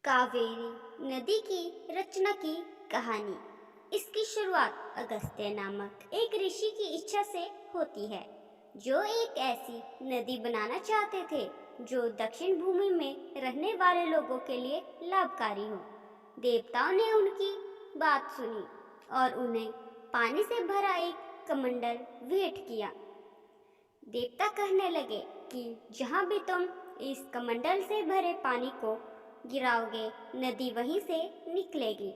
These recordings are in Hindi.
कावेरी नदी की रचना की कहानी। इसकी शुरुआत अगस्त्य नामक एक ऋषि की इच्छा से होती है, जो एक ऐसी नदी बनाना चाहते थे जो दक्षिण भूमि में रहने वाले लोगों के लिए लाभकारी हो। देवताओं ने उनकी बात सुनी और उन्हें पानी से भरा एक कमंडल भेंट किया। देवता कहने लगे कि जहाँ भी तुम इस कमंडल से भरे पानी को गिराओगे, नदी वहीं से निकलेगी।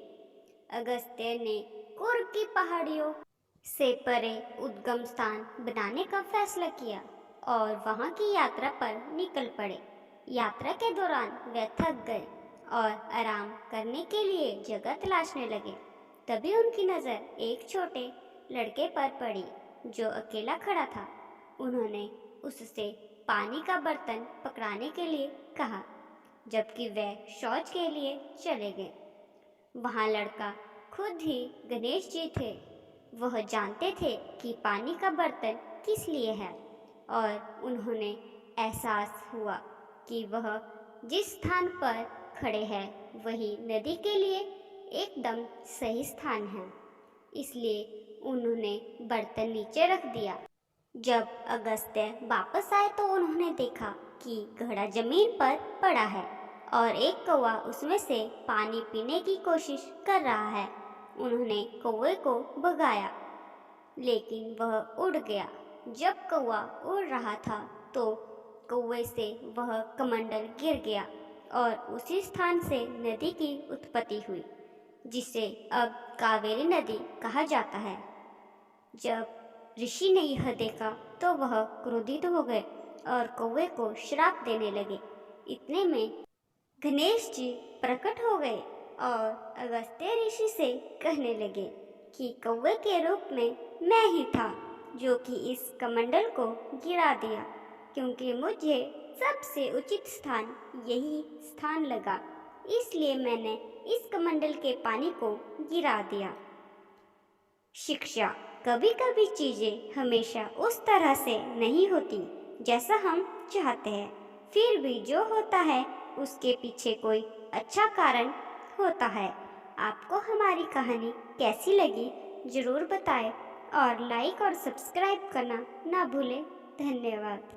अगस्त्य ने कुर्ग की पहाड़ियों से परे उद्गम स्थान बनाने का फैसला किया और वहां की यात्रा पर निकल पड़े। यात्रा के दौरान वे थक गए और आराम करने के लिए जगह तलाशने लगे। तभी उनकी नज़र एक छोटे लड़के पर पड़ी जो अकेला खड़ा था। उन्होंने उससे पानी का बर्तन पकड़ाने के लिए कहा, जबकि वे शौच के लिए चले गए। वहाँ लड़का खुद ही गणेश जी थे। वह जानते थे कि पानी का बर्तन किस लिए है और उन्होंने एहसास हुआ कि वह जिस स्थान पर खड़े हैं वही नदी के लिए एकदम सही स्थान है। इसलिए उन्होंने बर्तन नीचे रख दिया। जब अगस्त्य वापस आए तो उन्होंने देखा कि घड़ा जमीन पर पड़ा है और एक कौवा उसमें से पानी पीने की कोशिश कर रहा है। उन्होंने कौवे को भगाया, लेकिन वह उड़ गया। जब कौवा उड़ रहा था तो कौवे से वह कमंडल गिर गया और उसी स्थान से नदी की उत्पत्ति हुई, जिसे अब कावेरी नदी कहा जाता है। जब ऋषि ने यह देखा तो वह क्रोधित हो गए और कौवे को श्राप देने लगे। इतने में गणेश जी प्रकट हो गए और अगस्त्य ऋषि से कहने लगे कि कौवे के रूप में मैं ही था जो कि इस कमंडल को गिरा दिया, क्योंकि मुझे सबसे उचित स्थान यही स्थान लगा, इसलिए मैंने इस कमंडल के पानी को गिरा दिया। शिक्षा: कभी कभी चीज़ें हमेशा उस तरह से नहीं होती जैसा हम चाहते हैं, फिर भी जो होता है उसके पीछे कोई अच्छा कारण होता है। आपको हमारी कहानी कैसी लगी ज़रूर बताएं और लाइक और सब्सक्राइब करना ना भूलें। धन्यवाद।